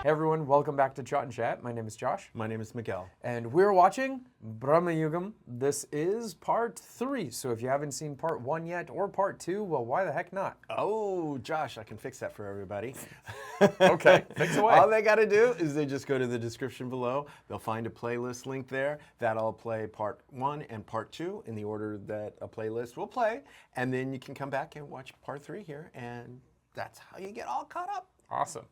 Hey everyone, welcome back to ChaatNChat. My name is Josh. My name is Miguel. And we're watching Bramayugam. This is part 3. So if you haven't seen part 1 yet or part 2, well, why the heck not? Oh, Josh, I can fix that for everybody. Okay, fix away. All they got to do is they just go to the description below. They'll find a playlist link there. That'll play part 1 and part 2 in the order that a playlist will play. And then you can come back and watch part 3 here. And that's how you get all caught up. Awesome.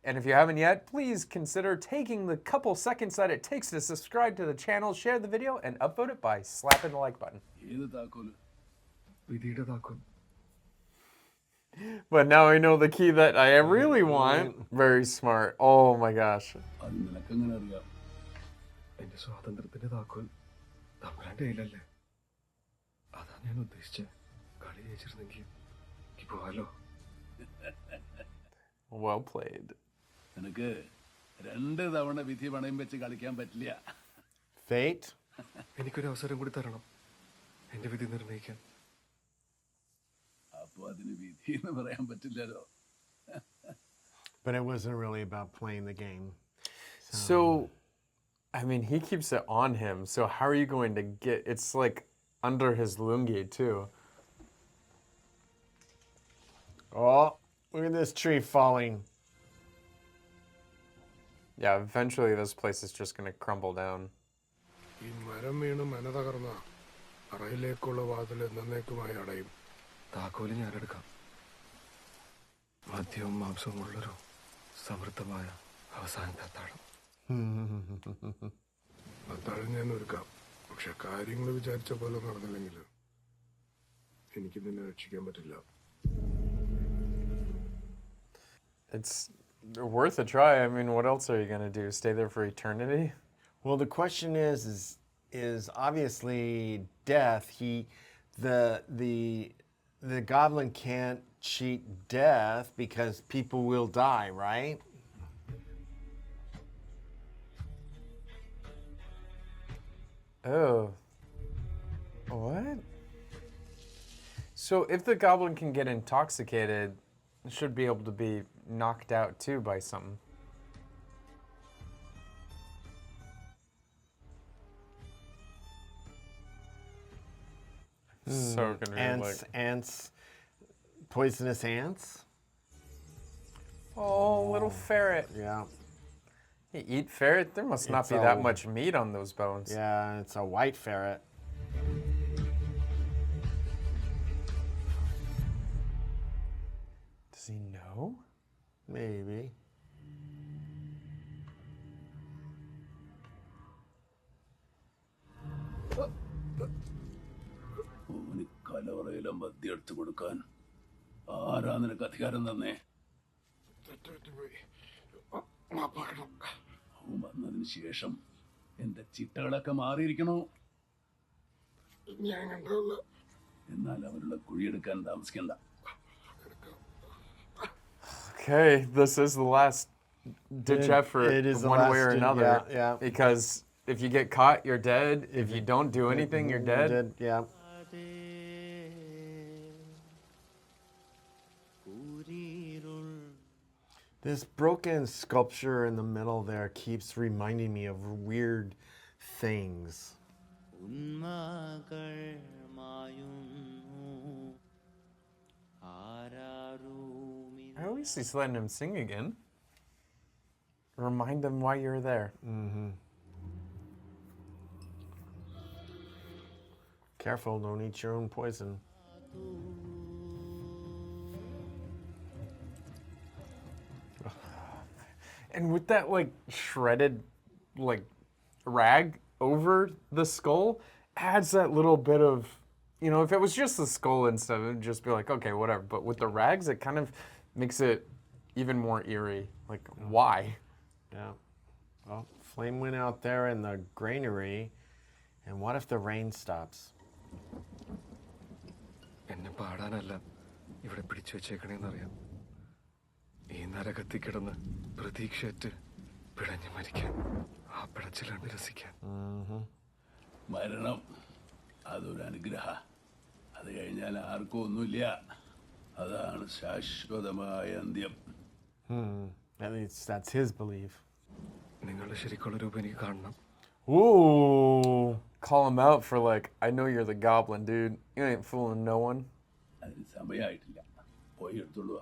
And if you haven't yet, please consider taking the couple seconds that it takes to subscribe to the channel, share the video, and upvote it by slapping the like button. But now I know the key that I really want. Very smart. Oh my gosh. Well played. Fate? But it wasn't really about playing the game. So, I mean, he keeps it on him. So how are you going to get... It's like under his lungi, too. Oh, look at this tree falling. Yeah, eventually this place is just going to crumble down. It's worth a try. I mean, what else are you going to do? Stay there for eternity? Well, the question is obviously death. The goblin can't cheat death because people will die, right? Oh. What? So if the goblin can get intoxicated, it should be able to be knocked out too by something. So gonna be ants, poisonous ants. Oh, little ferret. Yeah. You eat ferret? There must not be that much meat on those bones. Yeah, it's a white ferret. Does he know? Maybe. Okay, this is the last ditch effort one way or another. Yeah. Because if you get caught, you're dead. If you don't do anything, you're dead. Yeah. This broken sculpture in the middle there keeps reminding me of weird things. At least he's letting him sing again. Remind them why you're there. Mm-hmm. Careful, don't eat your own poison. And with that, like, shredded, like, rag over the skull, adds that little bit of, you know, if it was just the skull and stuff, it would just be like, okay, whatever. But with the rags, it kind of makes it even more eerie. Like, why? Yeah. Well, flame went out there in the granary, and what if the rain stops? മരണം അതൊരു അനുഗ്രഹ അത് കഴിഞ്ഞാൽ ആർക്കും ഒന്നുമില്ല അതാണ് ശാശ്വതമായ അന്ത്യം At least that's his belief. നിങ്ങളുടെ ശരിക്കുള്ള രൂപം എനിക്ക് കാണണം. Ooh. Call him out for like, I know you're the goblin, dude. You ain't fooling no one. അതിന് സമയമായിട്ടില്ല. പോയി എടുത്തോളൂ.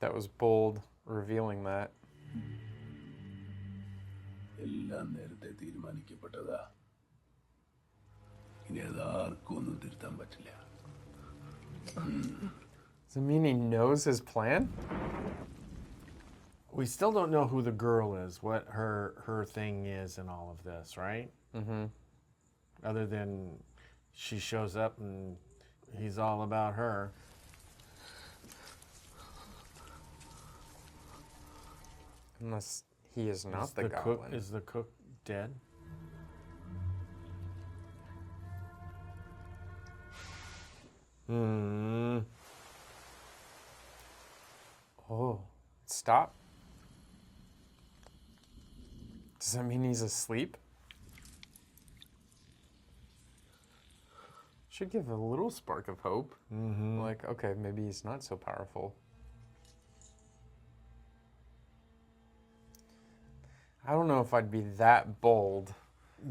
That was bold, revealing that. എല്ലാം നേരത്തെ തീരുമാനിക്കപ്പെട്ടതാ. ഇനി അതാർക്കും ഒന്നും തിരുത്താൻ പറ്റില്ല. Does it mean he knows his plan? We still don't know who the girl is, what her thing is in all of this, right? Mm-hmm. Other than she shows up and he's all about her. Unless he is not the goblin. Cook, is the cook dead? Oh, stop. Does that mean he's asleep? Should give a little spark of hope. Like, okay, maybe he's not so powerful. I don't know if I'd be that bold.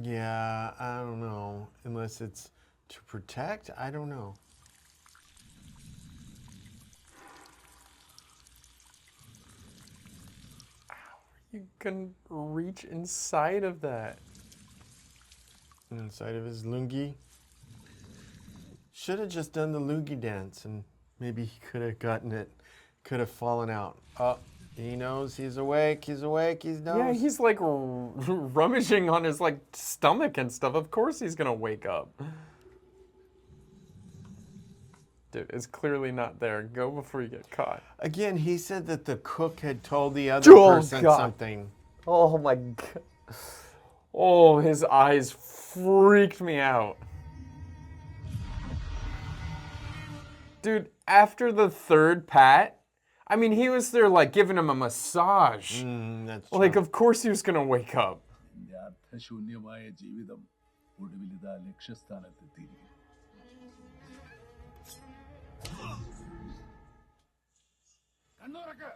Yeah, I don't know. Unless it's to protect, I don't know. You can reach inside of that. Inside of his lungi. Should have just done the lungi dance and maybe he could have gotten it, could have fallen out. Oh, he knows he's awake, he knows. Yeah, he's like rummaging on his like stomach and stuff. Of course he's gonna wake up. Dude, it's clearly not there. Go before you get caught. Again, he said that the cook had told the other person God. something. Oh my god. Oh, his eyes freaked me out. Dude, after the third pat, I mean, he was there like giving him a massage. That's Like, true. of course he was gonna wake up. എന്റെ അർത്ഥശൂന്യമായ ജീവിതം ഒടുവിൽ ഇതാ ലക്ഷ്യസ്ഥാനത്തെത്തിയിരിക്കുന്നു. കണ്ണുറക്ക്.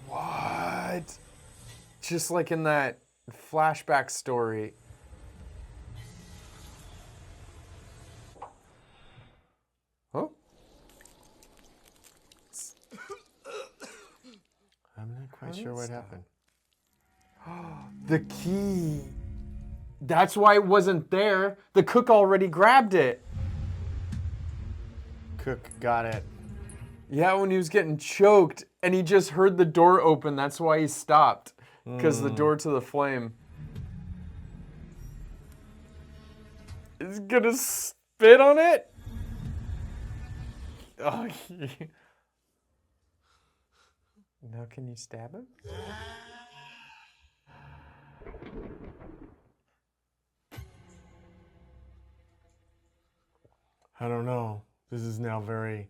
What? Just like in that flashback story. Oh? I'm not quite sure what happened. The key. That's why it wasn't there. The cook already grabbed it. Cook got it. Yeah, when he was getting choked and he just heard the door open, that's why he stopped. Because the door to the flame. Is gonna spit on it? Oh, now can you stab him? I don't know. This is now very...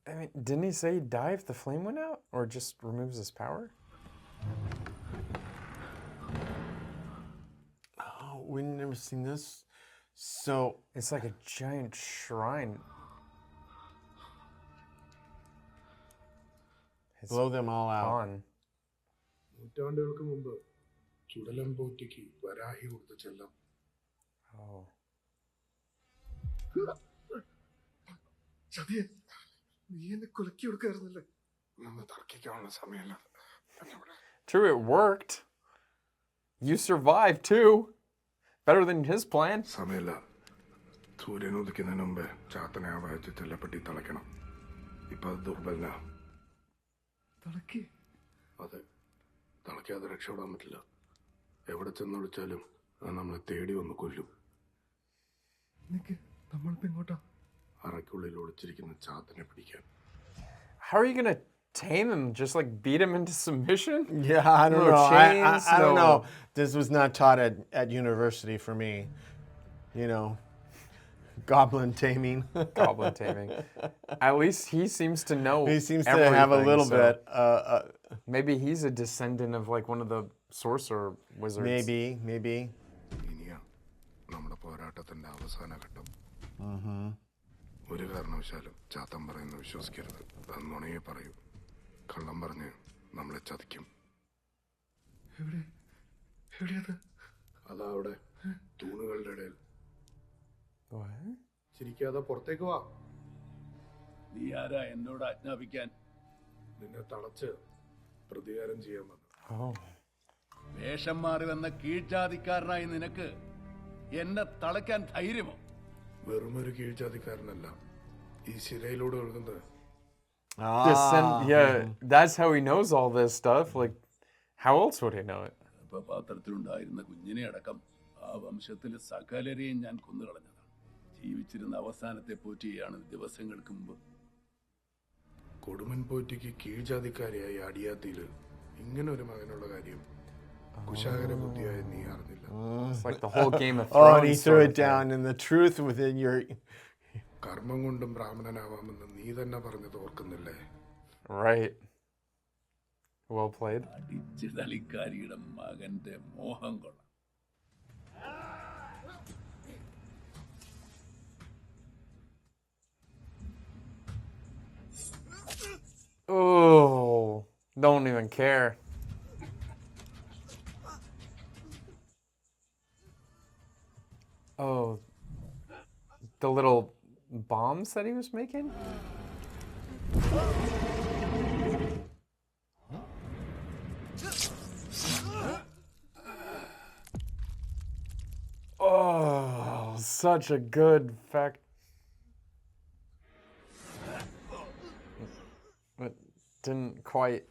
I mean, didn't he say he'd die if the flame went out? Or just removes his power? Oh, we've never seen this. So, It's like a giant shrine. It's blow them all out. on. നൂറ്റാണ്ടുകൾക്ക് മുമ്പ് ചുടലം പോറ്റിക്ക് വരാഹി കൊടുത്ത ചെല്ലം Oh. ചതിയെ നീ എന്നെ കൊലക്കി കൊടുക്കായിരുന്നല്ലേ നമ്മൾ തർക്കിക്കാനുള്ള സമയമല്ല. True, it worked. You survived too. Better than his plan. സമയമല്ല. സൂര്യൻ ഉദിക്കുന്നതിന് മുമ്പേ ചാത്തനെ ആ വയറ്റി ചെല്ലപ്പെട്ടി തളയ്ക്കണം. ഇപ്പൊ അത് ദുർബലന. തളക്കി? അതെ. തളയ്ക്കാതെ രക്ഷപ്പെടാൻ പറ്റില്ല. എവിടെ ചെന്നൊളിച്ചാലും അത് നമ്മളെ തേടി വന്ന് കൊല്ലും. നമ്മളിപ്പോ എങ്ങോട്ടാ? അറയ്ക്കുള്ളിൽ ഒളിച്ചിരിക്കുന്ന ചാത്തനെ പിടിക്കാൻ. How are you gonna tame him? Just like beat him into submission? Yeah, I don't No know. chains, I don't no- know. This was not taught at university for me. You know, goblin taming. Goblin taming. At least he seems to know. He seems to have a everything, little so bit. Maybe he's a descendant of like one of the sorcerer wizards. Maybe. ഇനിയാ പോരാട്ടത്തിന്റെ അവസാന ഘട്ടം. ഒരു കാരണവശാലും ചാത്തൻ പറയുന്നത് വിശ്വസിക്കരുത്. അന്നുണയെ പറയൂ. കള്ളം പറഞ്ഞ് നമ്മളെ ചതിക്കും. അതാ അവിടെ തൂണുകളുടെ ഇടയിൽ. ചിരിക്കാതെ പുറത്തേക്ക് വാ. നീ ആരാ എന്നോട് ആജ്ഞാപിക്കാൻ? നിന്നെ തളച്ച് പ്രതികാരം ചെയ്യാൻ വന്നു. വേഷം മാറി വന്ന കീഴ്ജാതിക്കാരനായി നിനക്ക് എന്നെ തളയ്ക്കാൻ ധൈര്യമോ? വെറുമൊരു കീഴ്ജാതിക്കാരനല്ല, ഈ ശിലയിലൂടെ ഒഴുകുന്നത്. Yeah, that's how he knows all this stuff. Like, how else would he know it? പാത്രത്തിലുണ്ടായിരുന്ന കുഞ്ഞിനെ അടക്കം ആ വംശത്തിലെ സകലരെയും ഞാൻ കൊന്നുകളഞ്ഞതാണ്. ജീവിച്ചിരുന്ന അവസാനത്തെ പോറ്റിയാണ് ദിവസങ്ങൾക്ക് മുമ്പ്. കൊടുമൻ പോറ്റിക്ക് കീഴ്ജാതിക്കാരിയായി അടിയാത്തിയില് ഇങ്ങനെ ഒരു മകനുള്ള കാര്യം കുശാകര ബുദ്ധിയായി നീ അറിഞ്ഞില്ല. It's like the whole Game of Oh, Thrones. and he threw it down, and the truth within your... കർമ്മം കൊണ്ടും ബ്രാഹ്മണനാവാമെന്ന് നീ തന്നെ പറഞ്ഞത് ഓർക്കുന്നില്ലേ? Right. Well played. അടിച്ചു തളിക്കാരിയുടെ മകന്റെ മോഹം കൊള്ളാം. Oh, don't even care. Oh, the little bombs that he was making? Oh, such a good fact. But didn't quite.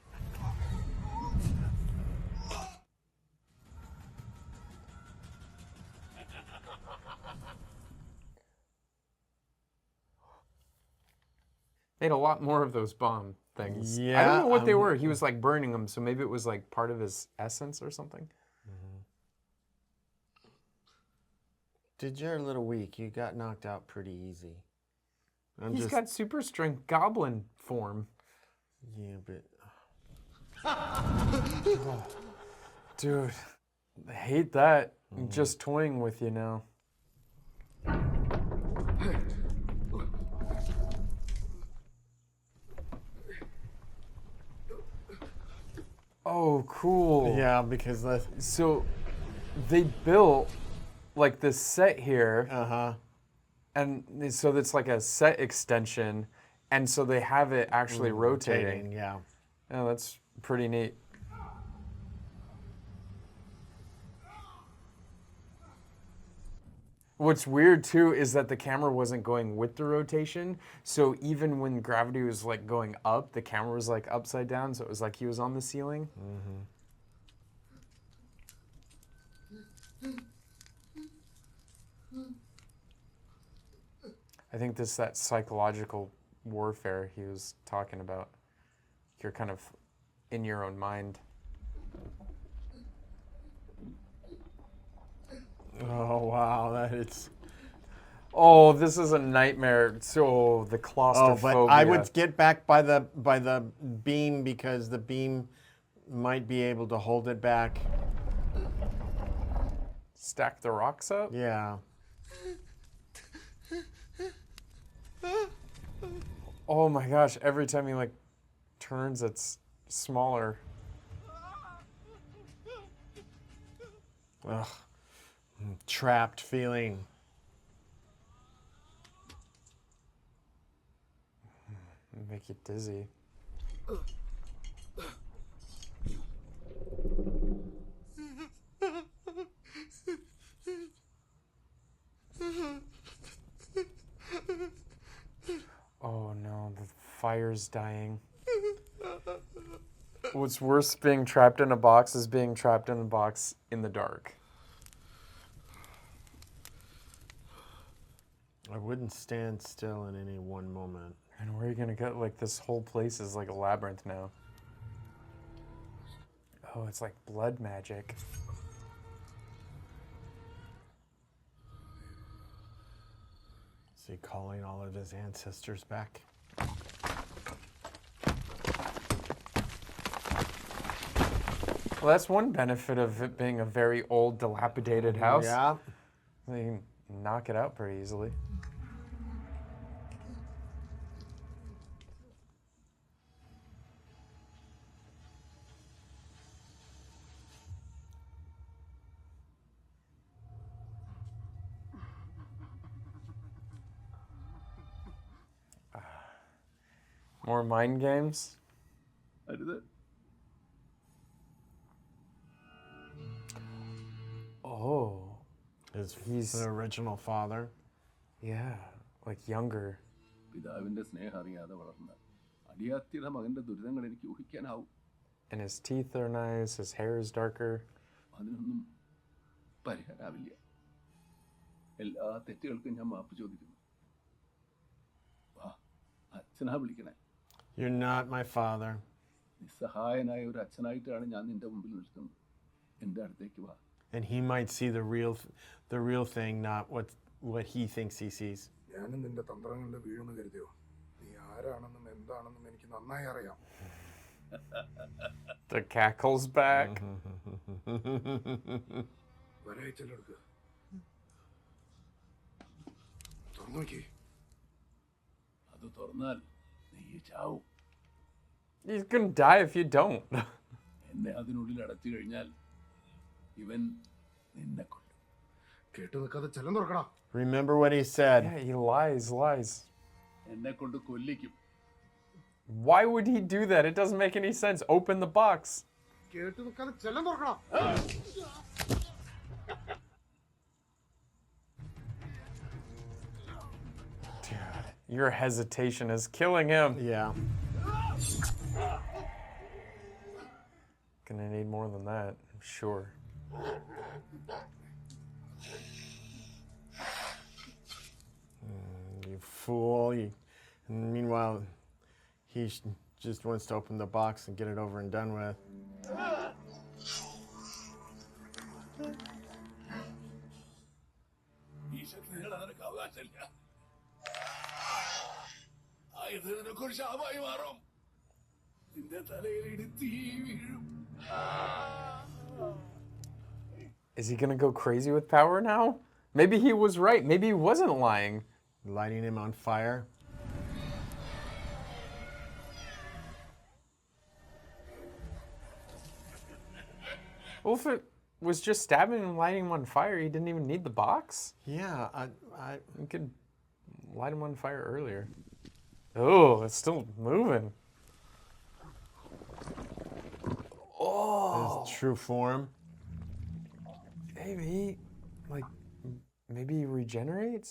Made a lot more of those bomb things. I Yeah, don't know what they were. He was like burning them, so maybe it was like part of his essence or something. Dude, you're a little weak. You got knocked out pretty easy. He's got super strength goblin form. Yeah, but... Oh, dude, I hate that. I'm just toying with you now. Oh, cool. Yeah, because the... So they built like this set here, Uh-huh. and so it's like a set extension, and so they have it actually rotating. Yeah. Oh, that's pretty neat. What's weird too is that the camera wasn't going with the rotation, so even when gravity was like going up, the camera was like upside down, so it was like he was on the ceiling. I think this that psychological warfare he was talking about. You're kind of in your own mind. Oh, wow, that is... Oh, this is a nightmare. So the Oh, claustrophobia. but I would get back by the beam because the beam might be able to hold it back. Stack the rocks up? Yeah. Oh my gosh, every time he like turns it's smaller. Ugh. Trapped feeling. Make you dizzy. Oh no, the fire's dying. What's worse being trapped in a box is being trapped in a box in the dark. I wouldn't stand still in any one moment. And where are you gonna go? Like this whole place is like a labyrinth now. Oh, it's like blood magic. Is he calling all of his ancestors back? Well, that's one benefit of it being a very old, dilapidated house. Yeah. I mean, knock it out pretty easily. More mind games? അരുത്. Oh. He's the original father. Yeah, like younger. പിതാവിന്റെ സ്നേഹം അറിയാതെ വളർന്ന അടിയാത്തിയുടെ മകന്റെ ദുരിതങ്ങൾ എനിക്ക് ഊഹിക്കാനാവും. And his teeth are nice, his hair is darker. അതിനൊന്നും പരിഹാരമാവില്ല. എല്ലാ തെറ്റുകൾക്കും ഞാൻ മാപ്പ് ചോദിക്കുന്നു. വാ, അച്ഛനാ വിളിക്കണേ. You're not my father. നിസ്സഹായനായ ഒരു അച്ഛനായിട്ടാണ് ഞാൻ നിന്റെ മുമ്പിൽ നിൽക്കുന്നത്. എൻ്റെ അടുത്തേക്ക് വാ. And he might see the real thing, not what he thinks he sees. ഞാനും നിന്റെ തന്ത്രങ്ങളിൽ വീഴുമെന്ന് കരുതിയോ? നീ ആരാണെന്നും എന്താണെന്നും എനിക്ക് നന്നായി അറിയാം. The cackle's back. വരയച്ചെടുക്കുക. തുറന്നു നോക്കി. അത് തുറന്നാൽ നീ ചാവും. He's gonna die if you don't. എന്നെ അതിനുള്ളിൽ അടച്ചു കഴിഞ്ഞാൽ ഇവൻ നിന്നെ കൊല്ലും. കേട്ടു നിൽക്കാതെ ചെല്ലം തുറക്കടാ. Remember what he said. Yeah, he lies. എന്നെ കൊണ്ട് കൊല്ലിക്കും. Why would he do that? It doesn't make any sense. Open the box. കേട്ടു നിൽക്കാതെ ചെല്ലം തുറക്കടാ. Dude, your hesitation is killing him. Yeah. Gonna need more than that, I'm sure. You fool. Meanwhile, he just wants to open the box and get it over and done with. ഈ ശക്തി നേടാൻ നിനക്ക് അവകാശമില്ല. ആയത് നിനക്കൊരു ശാപമായി മാറും. നിന്റെ തലയിൽ ഇടുത്തി വീഴും. Is he gonna go crazy with power now? Maybe he was right. Maybe he wasn't lying. Lighting him on fire. Well, if it was just stabbing and lighting him on fire, he didn't even need the box. Yeah, You could light him on fire earlier. Oh, it's still moving. Oh, his true form. Maybe he regenerates?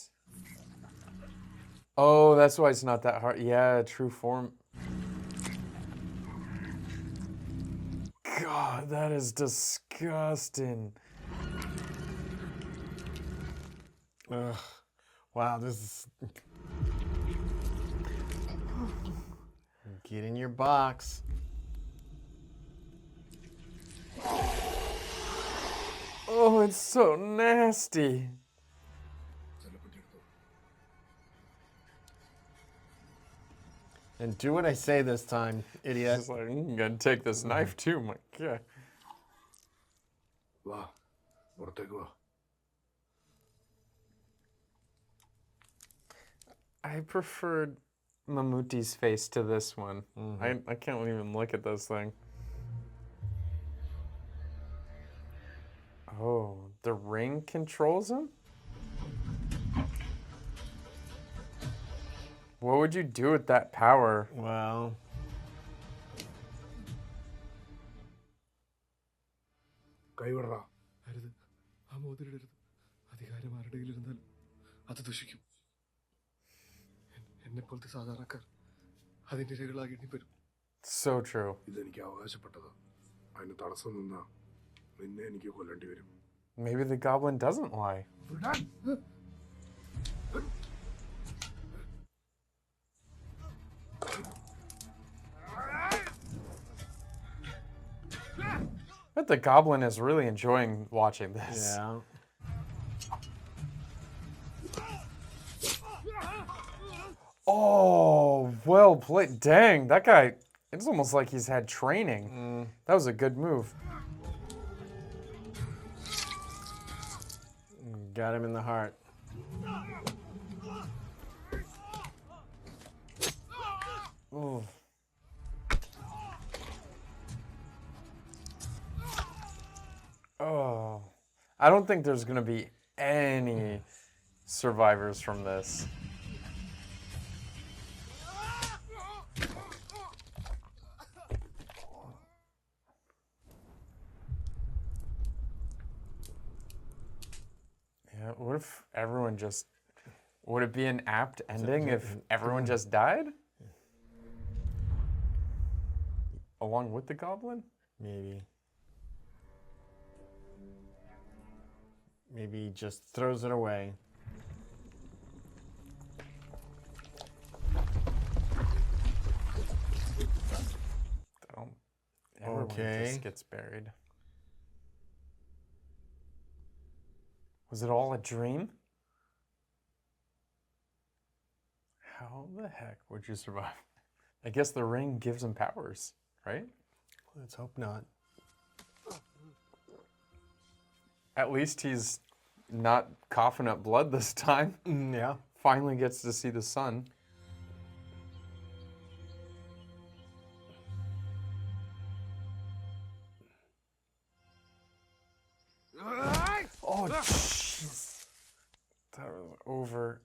Oh, that's why it's not that hard. Yeah, true form. God, that is disgusting. Ugh. Wow, this is... Get in your box. Oh, it's so nasty. And do what I say this time, idiot. It's like, I'm gonna take this knife too, my God. വാ, പുറത്തേക്ക് വാ. I preferred Mammootty's face to this one. I can't even look at this thing. Oh, the ring controls him? What would you do with that power? Well... കൈവിടറാ. അരുത്, ആ മോതിരിടരുത്. അധികാരം ആരുടെ കയ്യിലിരുന്നാലും അത് ദുഷിക്കും. എന്നെപ്പോലത്തെ സാധാരണക്കാർ അതിൻ്റെ ഇരകളാകേണ്ടി വരും. So true. ഇതെനിക്ക് അവകാശപ്പെട്ടത്. അതിന് തടസ്സം നിന്നാ നിന്നെ എനിക്ക് കൊല്ലേണ്ടി വരും. Maybe the goblin doesn't lie. But the goblin is really enjoying watching this. Yeah. Oh, well played. Dang, that guy, it's almost like he's had training. That was a good move. Got him in the heart. Oh. Oh. I don't think there's going to be any survivors from this. Yeah, what if everyone just... Would it be an apt ending if everyone just died? Along with the goblin? Maybe. Maybe he just throws it away. Everyone Okay. just gets buried. Was it all a dream? How the heck would you survive? I guess the ring gives him powers, right? Let's hope not. At least he's not coughing up blood this time. Yeah. Finally gets to see the sun. Oh, jeez. That was over.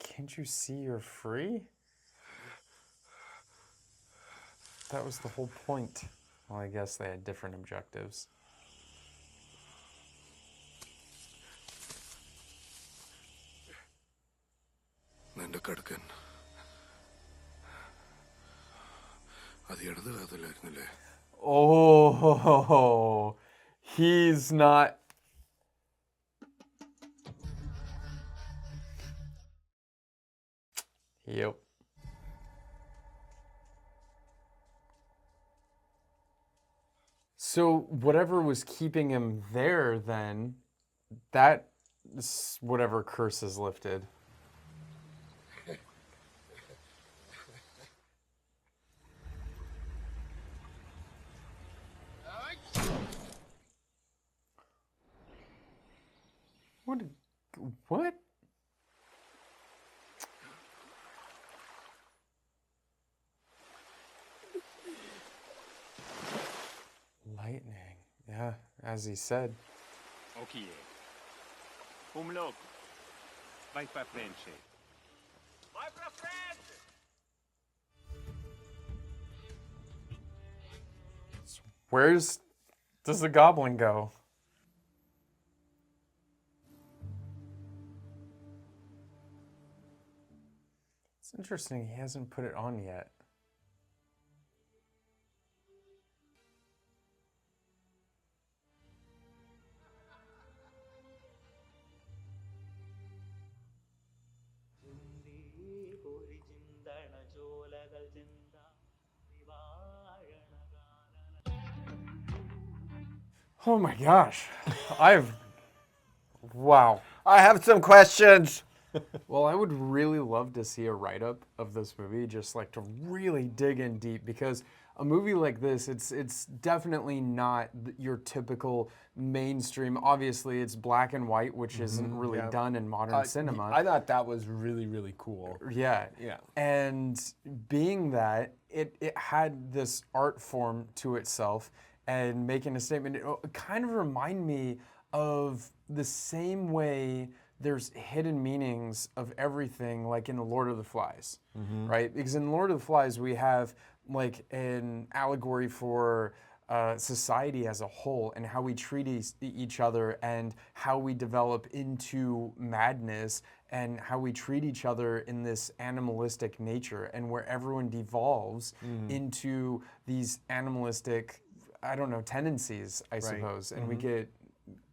Can't you see you're free? That was the whole point. Well, I guess they had different objectives. നിന്റെ കടുക്കൻ അത് ഇടത് കാതലായിരുന്നില്ലേ? Oh, he's not. Yep. So whatever was keeping him there then, that whatever curse is lifted. What? Lightning. Yeah, as he said. Okay. Umlog. Vai pra frente. Vai pra frente! Does the goblin go? It's interesting he hasn't put it on yet. Oh my gosh. Wow. I have some questions. Well, I would really love to see a write-up of this movie, just like to really dig in deep, because a movie like this, it's definitely not your typical mainstream. Obviously, it's black and white, which isn't really done in modern cinema. I thought that was really, really cool. Yeah. Yeah. And being that, it had this art form to itself and making a statement, it kind of remind me of the same way there's hidden meanings of everything, like in The Lord of the Flies, right? Because in Lord of the Flies, we have like an allegory for society as a whole and how we treat each other and how we develop into madness and how we treat each other in this animalistic nature, and where everyone devolves into these animalistic, I don't know, tendencies, I suppose, and we get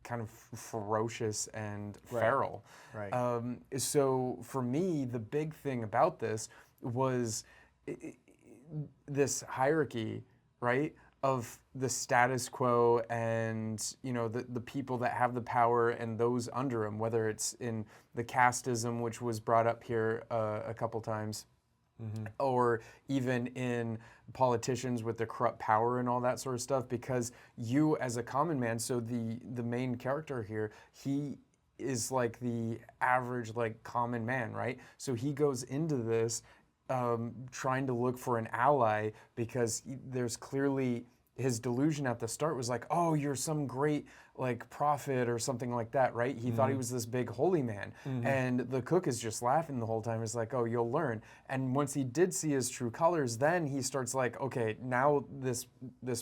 kind of ferocious and feral. Right. So for me, the big thing about this was this hierarchy, right, of the status quo and, you know, the people that have the power and those under them, whether it's in the casteism, which was brought up here a couple times, or even in politicians with the corrupt power and all that sort of stuff, because you as a common man, so the main character here, he is like the average like common man, right? So he goes into this trying to look for an ally because there's clearly his delusion at the start was like, oh, you're some great like prophet or something like that, right? He thought he was this big holy man. And the cook is just laughing the whole time. It's like, oh, you'll learn. And once he did see his true colors, then he starts like, okay, now this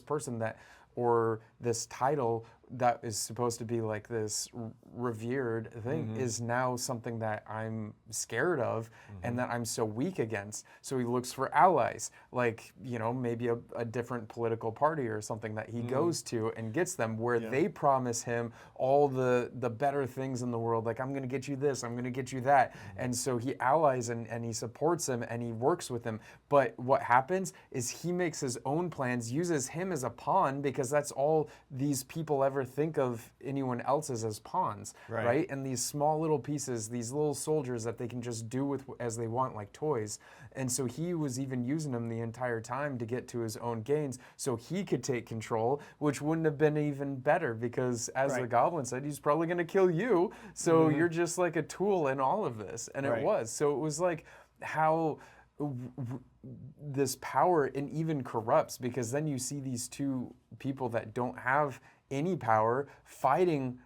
person that, or this title that is supposed to be like this revered thing is now something that I'm scared of and that I'm so weak against. So he looks for allies, like, you know, maybe a different political party or something that he goes to and gets them where they promise him all the better things in the world. Like, I'm going to get you this, I'm going to get you that. And so he allies and he supports him and he works with him. But what happens is he makes his own plans, uses him as a pawn because that's all these people ever think of anyone else's as pawns, right? And these small little pieces, these little soldiers that they can just do with as they want, like toys. And so he was even using them the entire time to get to his own gains so he could take control, which wouldn't have been even better because, as the goblin said, he's probably going to kill you. So you're just like a tool in all of this. And it was. So it was like how this power and even corrupts, because then you see these two people that don't have any power fighting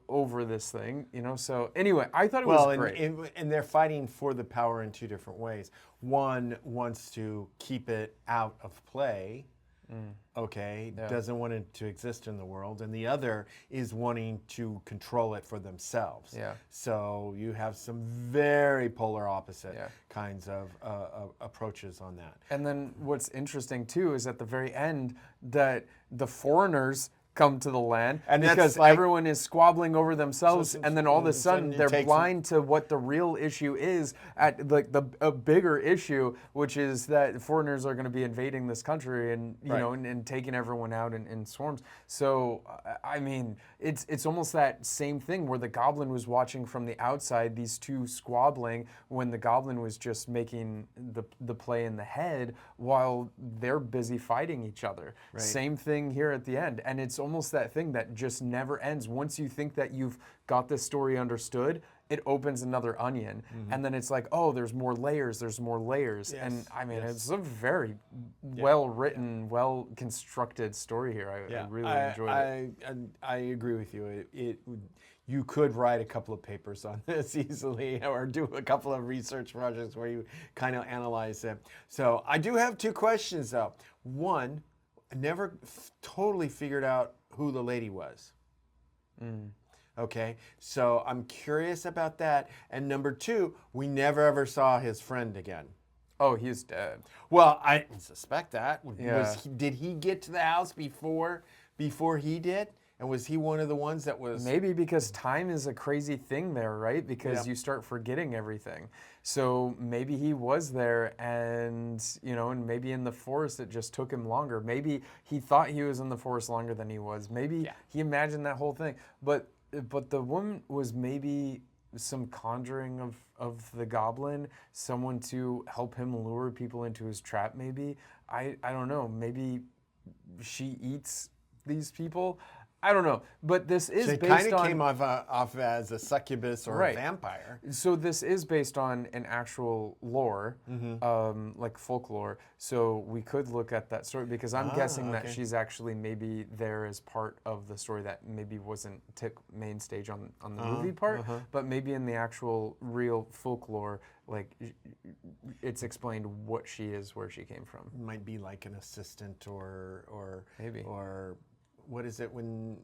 over this thing, you know. So anyway, I thought it was great. And they're fighting for the power in two different ways. One wants to keep it out of play, doesn't want it to exist in the world, and the other is wanting to control it for themselves. So you have some very polar opposite kinds of approaches on that. And then what's interesting too is at the very end that the foreigners come to the land, and because like, everyone is squabbling over themselves, and then all of a sudden they're blind to what the real issue is, at like a bigger issue, which is that foreigners are going to be invading this country and you know and taking everyone out in swarms. So I mean, it's almost that same thing where the goblin was watching from the outside, these two squabbling, when the goblin was just making the play in the head while they're busy fighting each other. Same thing here at the end, and it's almost that thing that just never ends. Once you think that you've got this story understood, it opens another onion, and then it's like, oh, there's more layers, and I mean, it's a very well-written, well-constructed story here. I really enjoyed it. I agree with you. You could write a couple of papers on this easily, or do a couple of research projects where you kind of analyze it. So I do have two questions, though. One, I never totally figured out who the lady was. Okay, so I'm curious about that. And number two, we never ever saw his friend again. Oh, he's dead. Well, I suspect that. Did he get to the house before he did? And was he one of the ones that was... Maybe because time is a crazy thing there, right? Because you start forgetting everything. So maybe he was there and, you know, and maybe in the forest it just took him longer. Maybe he thought he was in the forest longer than he was. Maybe he imagined that whole thing. But the woman was maybe some conjuring of the goblin, someone to help him lure people into his trap maybe. I don't know. Maybe she eats these people. I don't know, but this is based on... It kind of came off as a succubus or a vampire. So this is based on an actual lore, like folklore. So we could look at that story, because I'm guessing that she's actually maybe there as part of the story that maybe wasn't main stage on the movie part, but maybe in the actual real folklore, like it's explained what she is, where she came from. Might be like an assistant or maybe. Or what is it when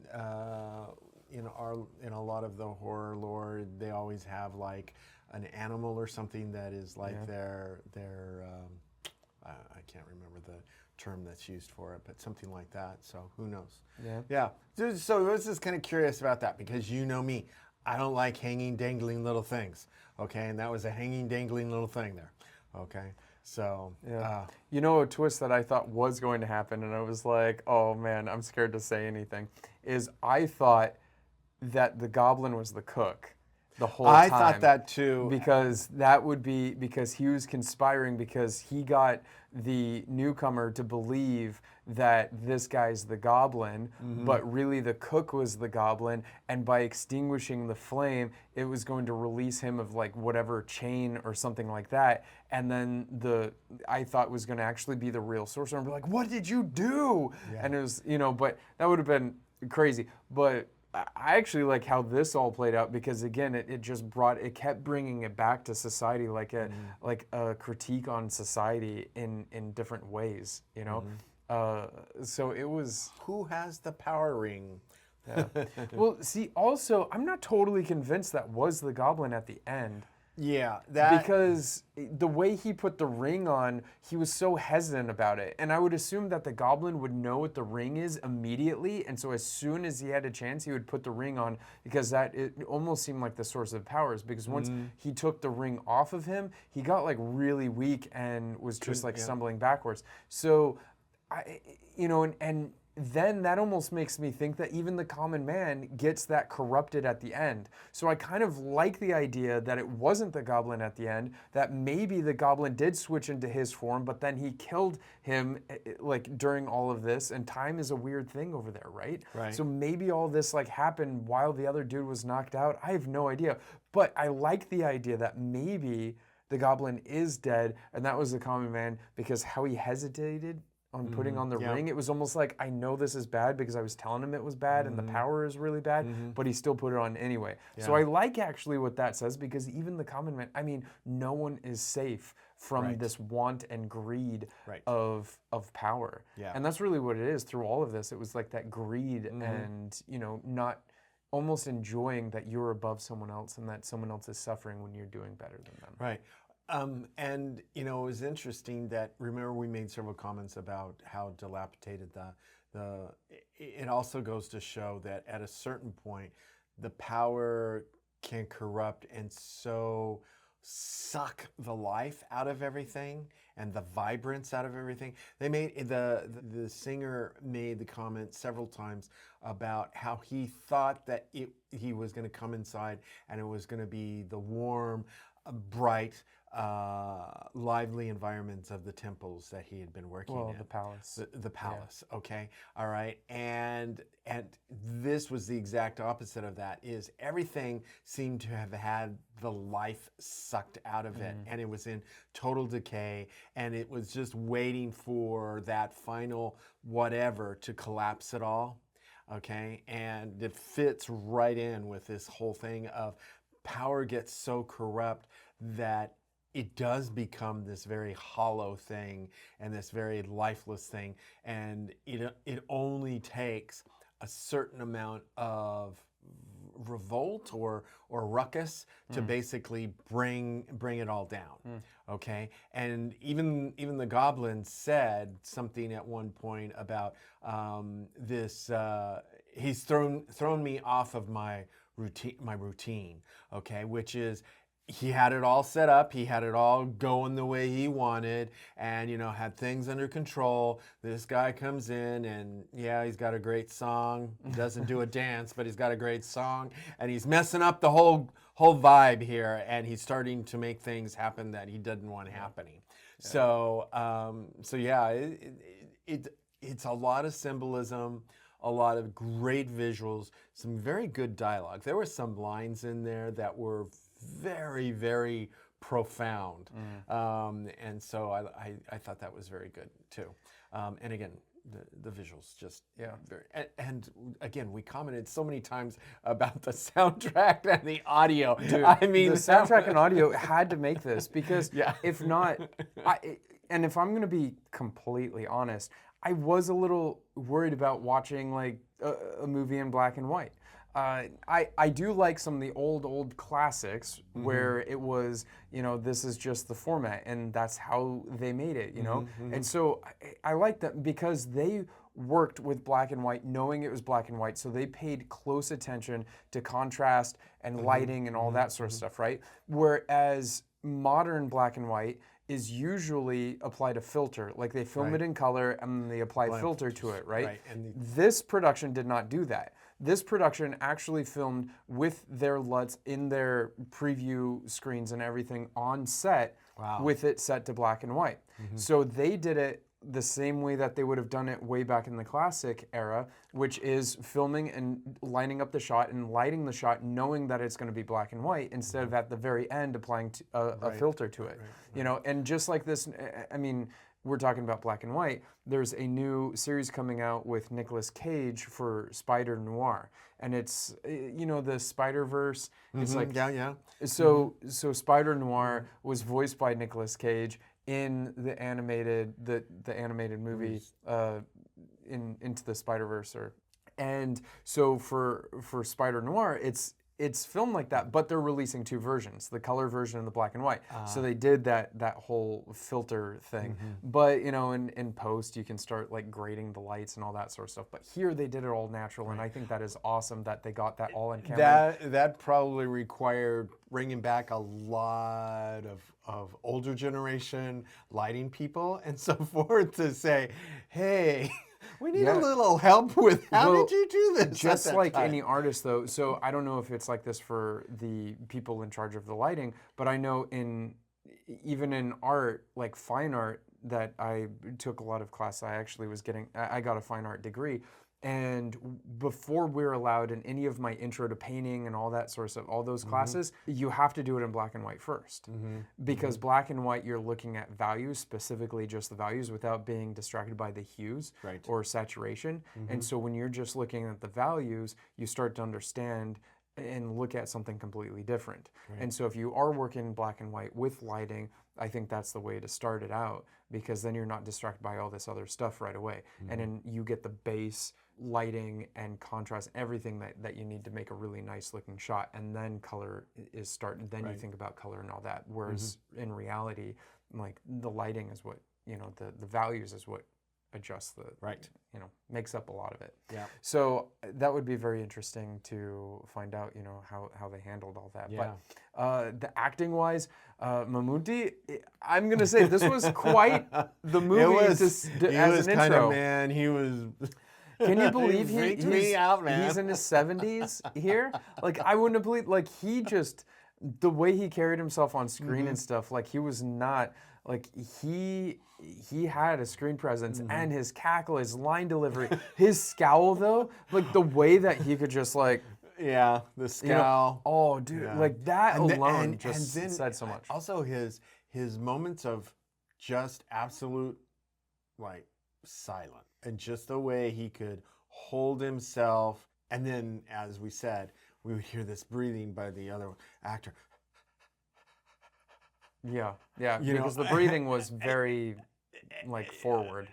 in a lot of the horror lore they always have like an animal or something that is like their I can't remember the term that's used for it, but something like that. So who knows? Yeah. So I was just kind of curious about that, because you know me, I don't like hanging, dangling little things. Okay, and that was a hanging, dangling little thing there. Okay. So, you know, a twist that I thought was going to happen, and I was like, oh man, I'm scared to say anything, is I thought that the goblin was the cook. the whole I time. thought that too. Because that would be because he was conspiring because he got the newcomer to believe that this guy's the goblin, but really the cook was the goblin, and by extinguishing the flame, it was going to release him of like whatever chain or something like that. And then I thought was going to actually be the real sorcerer and be like, "What did you do?" And it was, but that would have been crazy. But I actually like how this all played out because again, it kept bringing it back to society, like a critique on society in different ways, So it was. Who has the power ring? Yeah. Well, see, also, I'm not totally convinced that was the goblin at the end. Yeah, Because the way he put the ring on, he was so hesitant about it. And I would assume that the goblin would know what the ring is immediately. And so as soon as he had a chance, he would put the ring on because it almost seemed like the source of powers. Because once he took the ring off of him, he got like really weak and was just like stumbling backwards. So, and then that almost makes me think that even the common man gets that corrupted at the end. So I kind of like the idea that it wasn't the goblin at the end, that maybe the goblin did switch into his form, but then he killed him like during all of this, and time is a weird thing over there, right? Right. So maybe all this like happened while the other dude was knocked out. I have no idea. But I like the idea that maybe the goblin is dead, and that was the common man because how he hesitated on putting on the ring. It was almost like, I know this is bad because I was telling him it was bad and the power is really bad, but he still put it on anyway. So I like actually what that says because even the common man, I mean, no one is safe from this want and greed of power. Yeah. And that's really what it is through all of this. It was like that greed and, not almost enjoying that you're above someone else and that someone else is suffering when you're doing better than them. Right. And, it was interesting that, remember we made several comments about how dilapidated it also goes to show that at a certain point, the power can corrupt and so suck the life out of everything and the vibrance out of everything. They made, the singer made the comment several times about how he thought that he was going to come inside and it was going to be the warm, bright, lively environments of the temples that he had been working in. The palace. The palace, okay, all right, and this was the exact opposite of that. Is everything seemed to have had the life sucked out of it, and it was in total decay, and it was just waiting for that final whatever to collapse it all, okay, and it fits right in with this whole thing of power gets so corrupt that it does become this very hollow thing and this very lifeless thing, and it only takes a certain amount of revolt or ruckus to basically bring it all down. Okay, and even the goblin said something at one point about this. He's thrown me off of my routine. Okay, which is, he had it all set up, he had it all going the way he wanted, and had things under control. This guy comes in and he's got a great song, doesn't do a dance, but he's got a great song, and he's messing up the whole vibe here, and he's starting to make things happen that he didn't want happening. So it's a lot of symbolism, a lot of great visuals, some very good dialogue. There were some lines in there that were very, very profound. And so I thought that was very good too. And again, the visuals just very, and again, we commented so many times about the soundtrack and the audio. Dude, I mean, the soundtrack and audio had to make this because if not, and if I'm going to be completely honest, I was a little worried about watching like a movie in black and white. I do like some of the old classics where it was, this is just the format and that's how they made it, And so I like that because they worked with black and white knowing it was black and white, so they paid close attention to contrast and lighting and all that sort of stuff, right? Whereas modern black and white is usually applied a filter. Like they film it in color and they apply filter to it, right? Right, and This production did not do that. This production actually filmed with their LUTs in their preview screens and everything on set with it set to black and white. So they did it the same way that they would have done it way back in the classic era, which is filming and lining up the shot and lighting the shot knowing that it's going to be black and white instead of at the very end applying a filter to it. You know, and just like this, I mean, we're talking about black and white. There's a new series coming out with Nicolas Cage for Spider Noir, and it's the Spider-Verse. It's like So Spider Noir was voiced by Nicolas Cage in the animated movie Into the Spider-Verse, and so for Spider Noir, it's filmed like that, but they're releasing two versions, the color version and the black and white. So they did that whole filter thing. But in post you can start like grading the lights and all that sort of stuff. But here they did it all natural, and I think that is awesome that they got that all in camera. That probably required bringing back a lot of older generation lighting people and so forth to say, hey, we need a little help with how did you do this? Just like any artist, though. So I don't know if it's like this for the people in charge of the lighting, but I know even in art, like fine art, that I took a lot of classes. I got a fine art degree. And before we're allowed in any of my intro to painting and all that sort of stuff, all those classes, you have to do it in black and white first. Because black and white, you're looking at values, specifically just the values, without being distracted by the hues or saturation. And so when you're just looking at the values, you start to understand and look at something completely different. And so if you are working in black and white with lighting, I think that's the way to start it out, because then you're not distracted by all this other stuff right away. And then you get the base lighting and contrast, everything that you need to make a really nice looking shot, and then color is starting. Then you think about color and all that. Whereas in reality, like the lighting is what, the values is what adjusts makes up a lot of it. Yeah. So that would be very interesting to find out, how they handled all that. Yeah. But the acting wise, Mammootty, I'm gonna say this was quite the movie as an intro. Man, he was. Can you believe freaked me out, man. He's in his 70s here? Like, I wouldn't have believed, like, the way he carried himself on screen and stuff, like, he was not, like, he had a screen presence, and his cackle, his line delivery, his scowl, though, like, the way that he could just, like... Yeah, the scowl. Oh, dude, like, that alone just said so much. Also, his moments of just absolute, like, silence. And just the way he could hold himself. And then, as we said, we would hear this breathing by the other actor. Yeah, because the breathing was very, like, forward.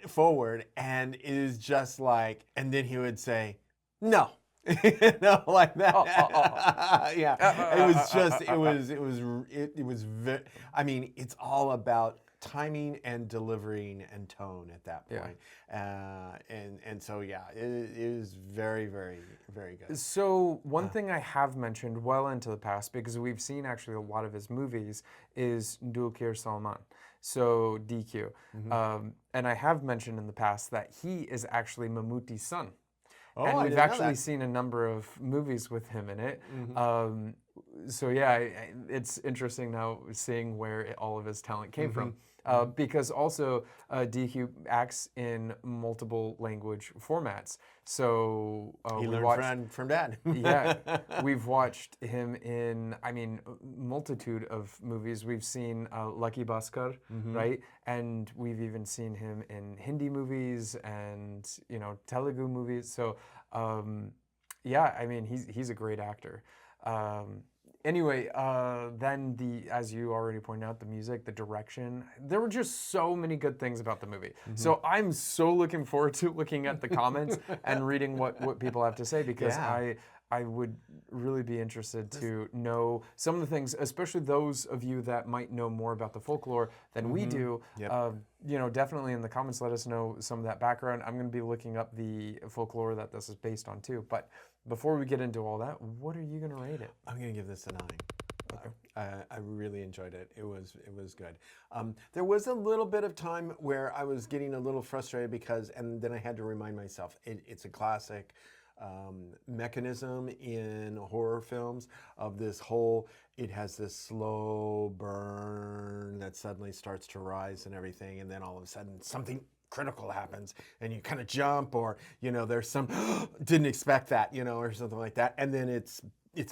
And it is just like, and then he would say, no. Like that. It was very, I mean, it's all about timing and delivering and tone at that point. And so it is very, very, very good. So one thing I have mentioned well into the past, because we've seen actually a lot of his movies, is Dulquer Salman, so DQ. And I have mentioned in the past that he is actually Mammootty's son. And we've actually seen a number of movies with him in it. So it's interesting now seeing where all of his talent came from. Because also DQ acts in multiple language formats. So he learned from Dad. We've watched him in, multitude of movies. We've seen Lucky Bhaskar, right? And we've even seen him in Hindi movies and Telugu movies. So he's a great actor. Anyway, then as you already pointed out, the music, the direction, there were just so many good things about the movie. So I'm so looking forward to looking at the comments and reading what people have to say, because I would really be interested to know some of the things, especially those of you that might know more about the folklore than we do. Definitely in the comments, let us know some of that background. I'm going to be looking up the folklore that this is based on too. But before we get into all that, what are you going to rate it? I'm going to give this a 9. I really enjoyed it. It was good. There was a little bit of time where I was getting a little frustrated because, and then I had to remind myself, it's a classic mechanism in horror films of this whole, it has this slow burn that suddenly starts to rise and everything, and then all of a sudden something critical happens and you kind of jump, or there's some didn't expect that, or something like that, and then it's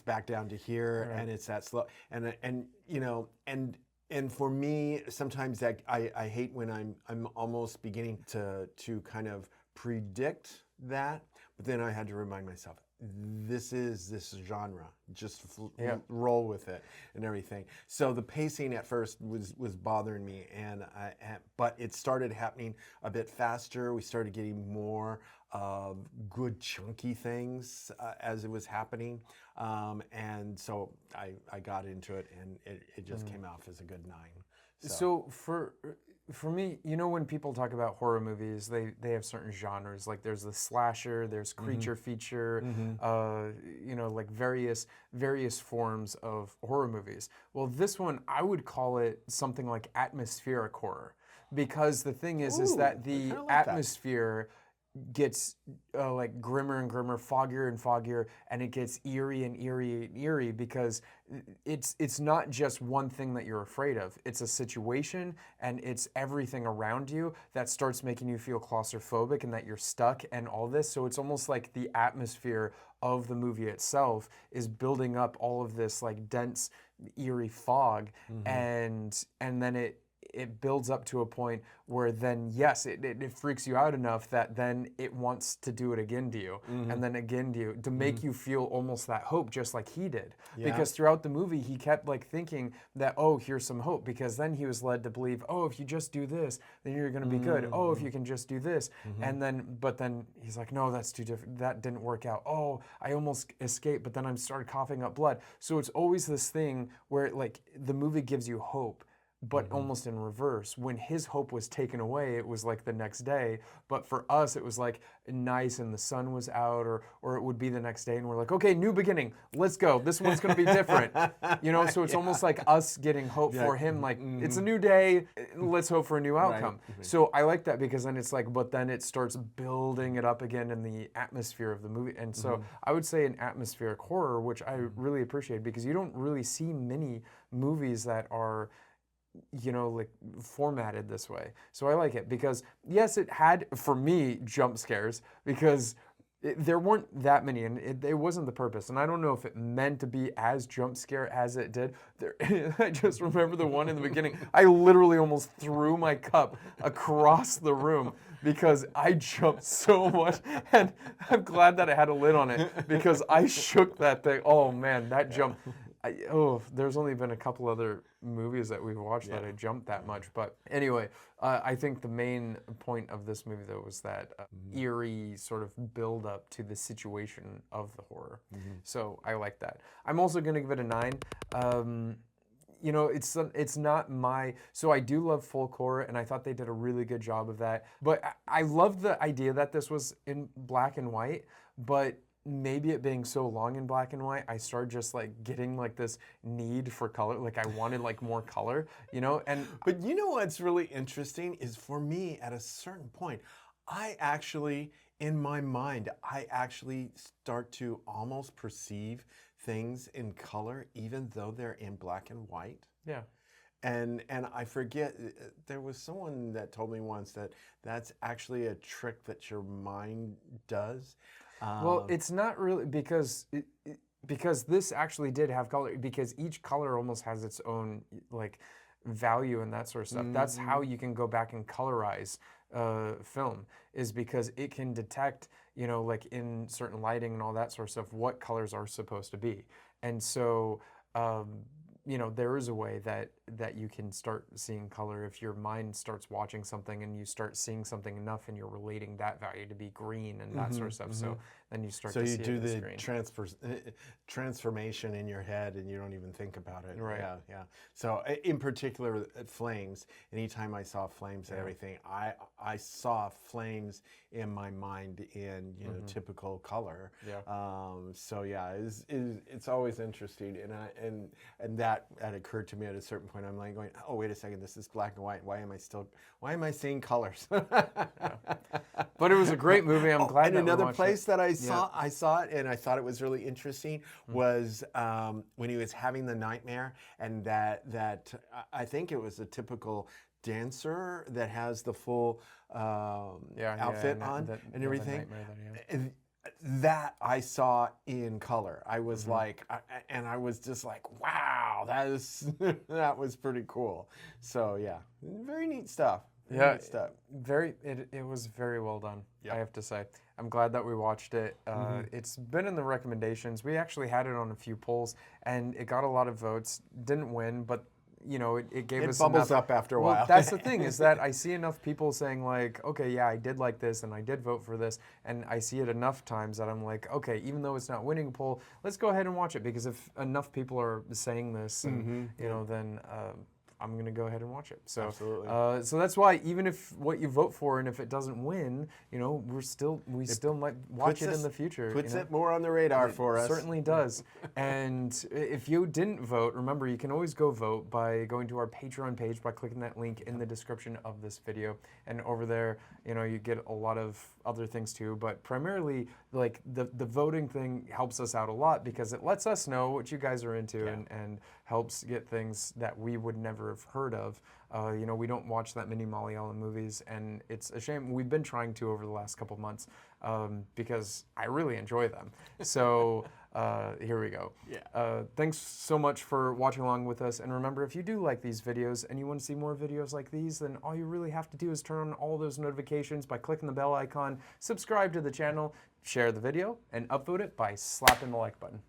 back down to here, and it's that slow, and for me sometimes that I hate when I'm almost beginning to kind of predict that, but then I had to remind myself, this is this genre, just roll with it and everything. So the pacing at first was bothering me, but it started happening a bit faster. We started getting more of good chunky things as it was happening, and so I got into it, and it just came off as a good 9. So for me, when people talk about horror movies, they have certain genres. Like there's the slasher, there's creature feature, like various forms of horror movies. Well, this one, I would call it something like atmospheric horror, because the thing is that the atmosphere gets like grimmer and grimmer, foggier and foggier, and it gets eerie and eerie and eerie, because it's not just one thing that you're afraid of. It's a situation, and it's everything around you that starts making you feel claustrophobic and that you're stuck and all this. So it's almost like the atmosphere of the movie itself is building up all of this like dense, eerie fog, and then it builds up to a point where then, yes, it freaks you out enough that then it wants to do it again to you, and then again to you, to make you feel almost that hope, just like he did. Yeah. Because throughout the movie, he kept like thinking that, oh, here's some hope, because then he was led to believe, oh, if you just do this, then you're going to be good. Oh, if you can just do this. But then he's like, no, that's too different. That didn't work out. Oh, I almost escaped, but then I started coughing up blood. So it's always this thing where like the movie gives you hope, but almost in reverse. When his hope was taken away, it was like the next day. But for us, it was like nice and the sun was out, or it would be the next day, and we're like, okay, new beginning, let's go. This one's gonna be different. So it's almost like us getting hope for him, like it's a new day, let's hope for a new outcome. So I like that, because then it's like, but then it starts building it up again in the atmosphere of the movie. And so I would say an atmospheric horror, which I really appreciate, because you don't really see many movies that are like formatted this way. So I like it, because yes, it had, for me, jump scares, because there weren't that many, and it wasn't the purpose. And I don't know if it meant to be as jump scare as it did. I just remember the one in the beginning. I literally almost threw my cup across the room because I jumped so much, and I'm glad that it had a lid on it, because I shook that thing. Oh man, that jump. There's only been a couple other movies that we've watched that I jumped that much. But anyway, I think the main point of this movie, though, was that eerie sort of build up to the situation of the horror. So I like that. I'm also going to give it a 9. It's not my, so I do love folklore, and I thought they did a really good job of that. But I love the idea that this was in black and white, but maybe it being so long in black and white, I started just like getting like this need for color. Like I wanted like more color, and. But what's really interesting is, for me, at a certain point, I actually, in my mind, I actually start to almost perceive things in color, even though they're in black and white. Yeah. And I forget, there was someone that told me once that that's actually a trick that your mind does. Well, it's not really, because this actually did have color, because each color almost has its own like value and that sort of stuff. That's how you can go back and colorize film, is because it can detect, like in certain lighting and all that sort of stuff, what colors are supposed to be. And so, there is a way that you can start seeing color if your mind starts watching something and you start seeing something enough, and you're relating that value to be green and that sort of stuff. So then you start to see it as green. So you do the transformation in your head, and you don't even think about it. Right. Yeah. So in particular, flames. Anytime I saw flames and everything, I saw flames in my mind in typical color. Yeah. So yeah, it's always interesting, and that that occurred to me at a certain point. I'm like going, oh, wait a second, this is black and white. Why am I seeing colors? But it was a great movie. I'm glad and that we another watched place it. that I saw it, and I thought it was really interesting, was when he was having the nightmare, and that I think it was a typical dancer that has the full outfit on and everything. That I saw in color. I was like, and I was just like, wow, that was pretty cool. So yeah, very neat stuff. Very neat stuff. It was very well done, I have to say. I'm glad that we watched it. It's been in the recommendations. We actually had it on a few polls, and it got a lot of votes. Didn't win, but you know, it gave us bubbles enough. up after a Well, while. that's the thing, is that I see enough people saying like, okay, yeah, I did like this and I did vote for this, and I see it enough times that I'm like, okay, even though it's not winning a poll, let's go ahead and watch it, because if enough people are saying this, and you know, then I'm gonna go ahead and watch it. So, Absolutely. So that's why even if what you vote for, and if it doesn't win, you know, we still might watch it in the future. Puts you know? it more on the radar for us. Certainly does. And if you didn't vote, remember, you can always go vote by going to our Patreon page by clicking that link in the description of this video. And over there, you know, you get a lot of other things too. But primarily, like the voting thing helps us out a lot, because it lets us know what you guys are into, and helps get things that we would never have heard of. You know, we don't watch that many Malayalam movies, and it's a shame. We've been trying to over the last couple months, because I really enjoy them. So here we go. Thanks so much for watching along with us. And remember, if you do like these videos and you want to see more videos like these, then all you really have to do is turn on all those notifications by clicking the bell icon, subscribe to the channel, share the video, and upvote it by slapping the like button.